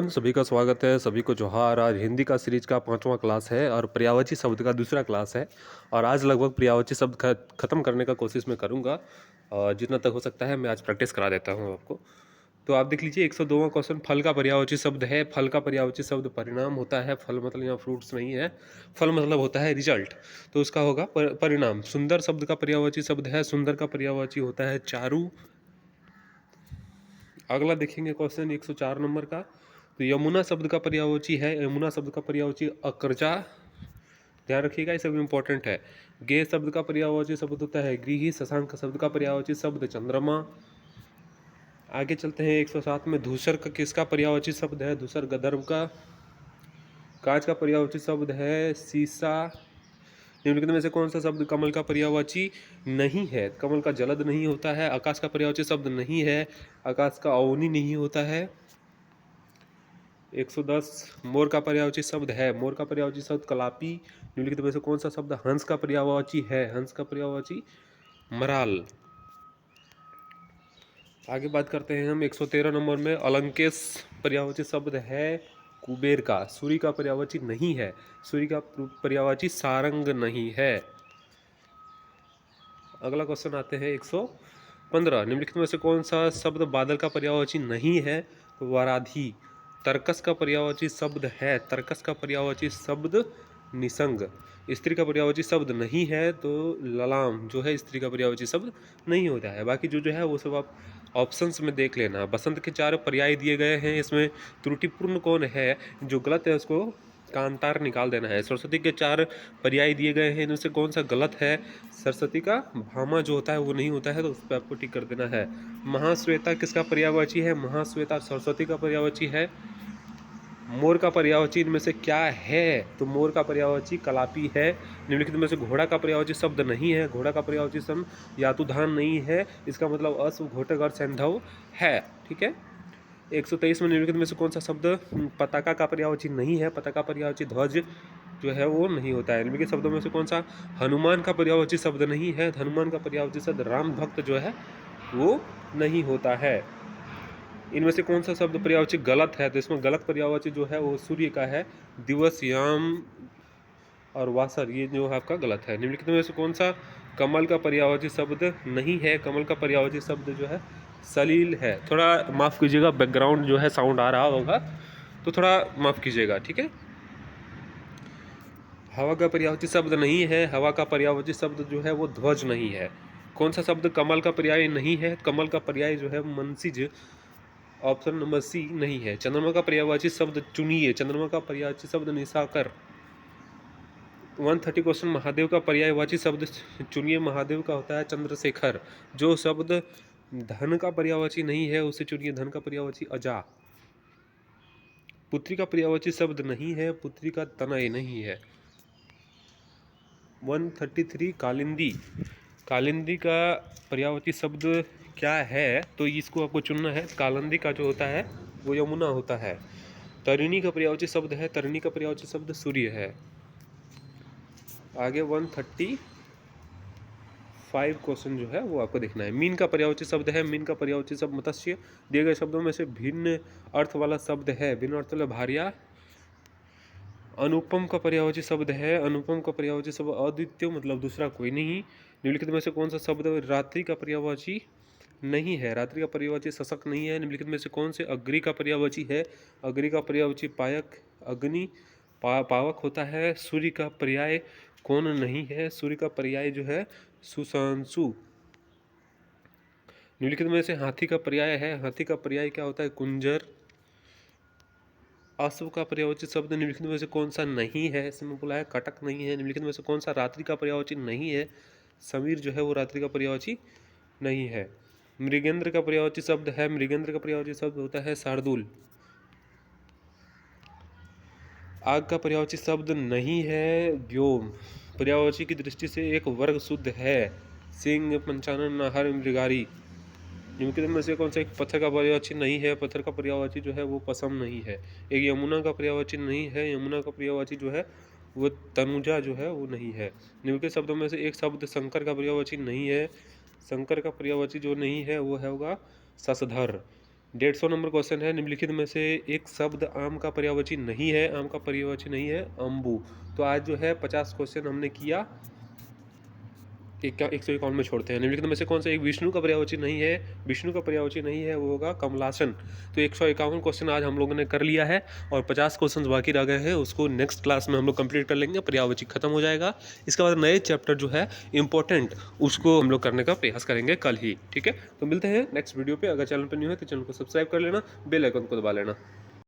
Everyone, सभी का स्वागत है। सभी को जोहार। आज हिंदी का सीरीज का 5वां क्लास है और पर्यायवाची शब्द का दूसरा क्लास है। और आज लगभग पर्यायवाची शब्द ख़त्म करने का कोशिश मैं करूँगा और जितना तक हो सकता है मैं आज प्रैक्टिस करा देता हूँ आपको। तो आप देख लीजिए 102वां क्वेश्चन। फल का पर्यायवाची शब्द है। फल का पर्यायवाची शब्द परिणाम होता है। फल मतलब यहाँ फ्रूट्स नहीं है, फल मतलब होता है रिजल्ट, तो उसका होगा परिणाम। सुंदर शब्द का पर्यायवाची शब्द है। सुंदर का पर्यायवाची होता है चारू। अगला देखेंगे क्वेश्चन 104 नंबर का। तो यमुना शब्द का पर्यायवाची है। यमुना शब्द का पर्यायवाची अकर्जा। ध्यान रखिएगा, ये सब इंपॉर्टेंट है। गे शब्द का पर्यायवाची शब्द होता है गृही। शशांक शब्द का पर्यायवाची शब्द चंद्रमा। आगे चलते हैं 107 में। धूसर का किसका पर्यायवाची शब्द है? धूसर गंधर्व का। कांच का पर्यायवाची शब्द है शीशा। निम्नलिखित में से कौन सा शब्द कमल का पर्यायवाची नहीं है? कमल का जलद नहीं होता है। आकाश का पर्यायवाची शब्द नहीं है। आकाश का अवनी नहीं होता है। 110 मोर का पर्यायवाची शब्द है। मोर का पर्यायवाची शब्द कलापी। निम्नलिखित में से कौन सा शब्द हंस का पर्यायवाची है? हंस का पर्यायवाची मराल। आगे बात करते हैं हम 113 नंबर में। अलंकेश पर्यायवाची शब्द है कुबेर का। सूर्य का पर्यायवाची नहीं है। सूर्य का पर्यायवाची सारंग नहीं है। अगला क्वेश्चन आते हैं 115। निम्नलिखित में से कौन सा शब्द बादल का पर्यायवाची नहीं है? तो वाराधी। तर्कस का पर्यायवाची शब्द है। तर्कस का पर्यायवाची शब्द निसंग। स्त्री का पर्यायवाची शब्द नहीं है, तो ललाम जो है स्त्री का पर्यायवाची शब्द नहीं होता है। बाकी जो है वो सब आप ऑप्शंस में देख लेना। बसंत के 4 पर्याय दिए गए हैं, इसमें त्रुटिपूर्ण कौन है, जो गलत है उसको कांतार निकाल देना है। सरस्वती के 4 पर्याय दिए गए हैं, इनमें से कौन सा गलत है? सरस्वती का भामा जो होता है वो नहीं होता है, तो उस पर आपको टिक कर देना है। महाश्वेता किसका पर्यायवाची है? महाश्वेता सरस्वती का पर्यायवाची है। मोर का पर्यायवाची इनमें से क्या है? तो मोर का पर्यायवाची कलापी है। निम्नलिखित में से घोड़ा का पर्यायवाची शब्द नहीं है। घोड़ा का पर्यायवाची शब्द यातुधान नहीं है। इसका मतलब अश्व, घोटक और सैंधव है। ठीक है। 123 में निम्नलिखित में से कौन सा शब्द पताका का पर्यायवाची नहीं है? पताका पर्यायवाची ध्वज जो है वो नहीं होता है। निम्नलिखित शब्दों में से कौन सा हनुमान का पर्यायवाची शब्द नहीं है? हनुमान का पर्यायवाची शब्द राम भक्त जो है वो नहीं होता है। इनमें से कौन सा शब्द पर्यायवाची गलत है? तो इसमें गलत पर्यायवाची जो है वो सूर्य का है। दिवस, याम और वासर ये जो है आपका गलत है। निम्नलिखित में से कौन सा कमल का पर्यायवाची शब्द नहीं है? कमल का पर्यायवाची शब्द जो है सलील है। थोड़ा माफ़ कीजिएगा, बैकग्राउंड जो है साउंड आ रहा होगा, तो थोड़ा माफ़ कीजिएगा। ठीक है। हवा का पर्यायवाची शब्द नहीं है। हवा का पर्यायवाची शब्द जो है वो ध्वज नहीं है। कौन सा शब्द कमल का पर्याय नहीं है? कमल का पर्याय जो है मनसिज, ऑप्शन नंबर सी नहीं है। चंद्रमा का पर्यायवाची शब्द चुनिए। चंद्रमा का पर्यायवाची शब्द निशाकर। 130 क्वेश्चन। महादेव का पर्यायवाची शब्द चुनिए। महादेव का होता है चंद्रशेखर। जो शब्द धन का पर्यायवाची नहीं है उसे चुनिए। धन का पर्यायवाची अजा। पुत्री का पर्यायवाची शब्द नहीं है। पुत्री का तनय नहीं है। 133 कालिंदी। कालिंदी का पर्यायवाची शब्द क्या है? तो इसको आपको चुनना है। कालिंदी का जो होता है वो यमुना होता है। तरिणी का पर्यायवाची शब्द है। तरिणी का पर्यायवाची शब्द सूर्य है। आगे 135 क्वेश्चन जो है वो आपको देखना है। मीन का पर्यायवाची शब्द है। मीन का पर्यायवाची शब्द मत्स्य। दिए गए शब्दों में से भिन्न अर्थ वाला शब्द है। भिन्न अर्थ वाला भारिया। अनुपम का पर्यायवाची शब्द है। अनुपम का पर्यायवाची शब्द अद्वितीय, मतलब दूसरा कोई नहीं। निम्नलिखित में से कौन सा शब्द रात्रि का पर्यायवाची नहीं है? रात्रि का पर्यायवाची शशक नहीं है। निम्नलिखित में से कौन से अग्नि का पर्यायवाची है? अग्नि का पर्यायवाची पायक, अग्नि पावक होता है। सूर्य का पर्याय कौन नहीं है? सूर्य का पर्याय जो है सुशांशु। निम्नलिखित में से हाथी का पर्याय है। हाथी का पर्याय क्या होता है? कुंजर। अश्व का पर्यायवाची शब्द निम्नलिखित में से कौन सा नहीं है? इसमें बोला है कटक नहीं है। निम्नलिखित में से कौन सा रात्रि का पर्यायवाची नहीं है? समीर जो है वो रात्रि का पर्यायवाची नहीं है। मृगेंद्र का पर्यायवाची शब्द है। मृगेंद्र का पर्यायवाची शब्द होता है शार्दुल। आग का पर्यायवाची शब्द नहीं है व्योम। पर्यायवाची की दृष्टि से एक वर्ग शुद्ध है। सिंह, पंचानन, नाहर, मृगारी। निम्नलिखित में से कौन सा एक पत्थर का पर्यायवाची नहीं है? पत्थर का पर्यायवाची जो है वो पसम नहीं है। एक यमुना का पर्यायवाची नहीं है। यमुना का पर्यायवाची जो है वो तनुजा जो है वो नहीं है। निम्नलिखित शब्दों में से एक शब्द शंकर का पर्यायवाची नहीं है। शंकर का पर्यायवाची जो नहीं है वो है होगा शशधर। 150 नंबर क्वेश्चन है, निम्नलिखित में से एक शब्द आम का पर्यायवाची नहीं है। आम का पर्यायवाची नहीं है अम्बू। तो आज जो है 50 क्वेश्चन हमने किया, 151 में छोड़ते हैं। निम्नलिखित में से कौन सा एक विष्णु का पर्यायवाची नहीं है? विष्णु का पर्यायवाची नहीं है वो होगा कमलासन। तो 151 क्वेश्चन आज हम लोगों ने कर लिया है और 50 क्वेश्चन बाकी रह गए हैं, उसको नेक्स्ट क्लास में हम लोग कंप्लीट कर लेंगे, पर्यायवाची खत्म हो जाएगा। इसके बाद नए चैप्टर जो है इंपॉर्टेंट, उसको हम लोग करने का प्रयास करेंगे कल ही। ठीक है, तो मिलते हैं नेक्स्ट वीडियो पे। अगर चैनल पर न्यू है तो चैनल को सब्सक्राइब कर लेना, बेल आइकन को दबा लेना।